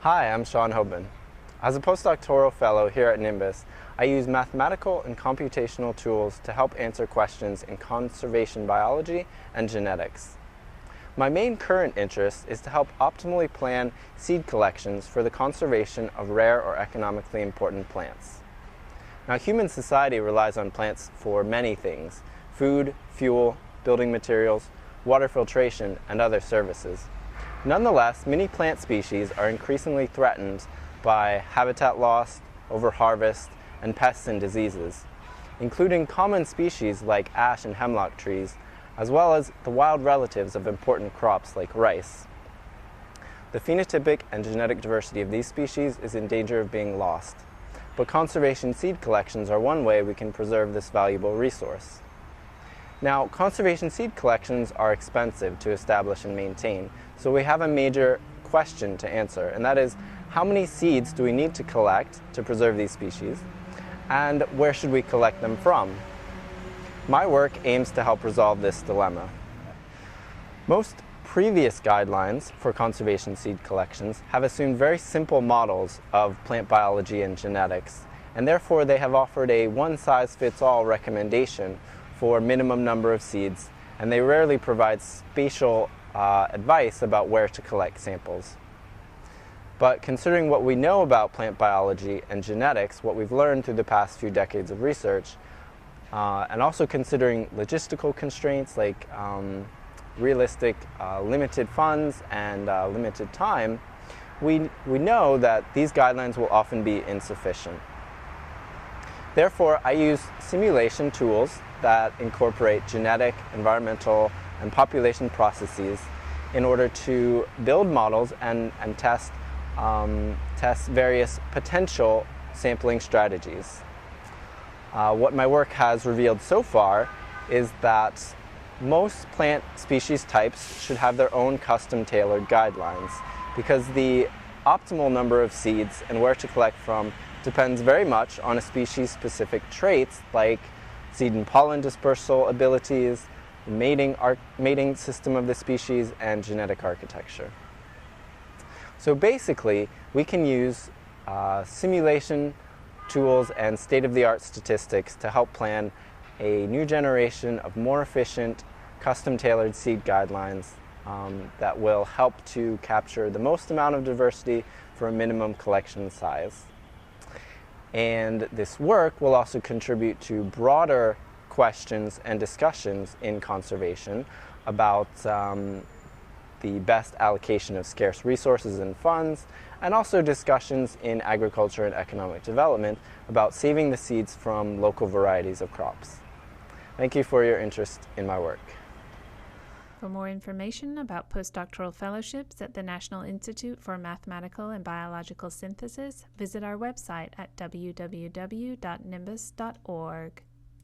Hi, I'm Hoban. As a postdoctoral fellow here at NIMBioS, I use mathematical and computational tools to help answer questions in conservation biology and genetics. My main current interest is to help optimally plan seed collections for the conservation of rare or economically important plants. Now, human society relies on plants for many things: food, fuel, building materials, water filtration, and other services. Nonetheless, many plant species are increasingly threatened by habitat loss, overharvest, and pests and diseases, including common species like ash and hemlock trees, as well as the wild relatives of important crops like rice. The phenotypic and genetic diversity of these species is in danger of being lost, but conservation seed collections are one way we can preserve this valuable resource. Now, conservation seed collections are expensive to establish and maintain, so we have a major question to answer, and that is, how many seeds do we need to collect to preserve these species, and where should we collect them from? My work aims to help resolve this dilemma. Most previous guidelines for conservation seed collections have assumed very simple models of plant biology and genetics, and therefore they have offered a one-size-fits-all recommendation for minimum number of seeds, and they rarely provide spatial advice about where to collect samples. But considering what we know about plant biology and genetics, what we've learned through the past few decades of research, and also considering logistical constraints like realistic limited funds and limited time, we know that these guidelines will often be insufficient. Therefore, I use simulation tools that incorporate genetic, environmental, and population processes in order to build models and test various potential sampling strategies. What my work has revealed so far is that most plant species types should have their own custom-tailored guidelines, because the optimal number of seeds and where to collect from depends very much on a species-specific traits like seed and pollen dispersal abilities, the mating system of the species, and genetic architecture. So basically, we can use simulation tools and state-of-the-art statistics to help plan a new generation of more efficient, custom-tailored seed guidelines that will help to capture the most amount of diversity for a minimum collection size. And this work will also contribute to broader questions and discussions in conservation about the best allocation of scarce resources and funds, and also discussions in agriculture and economic development about saving the seeds from local varieties of crops. Thank you for your interest in my work. For more information about postdoctoral fellowships at the National Institute for Mathematical and Biological Synthesis, visit our website at www.nimbus.org.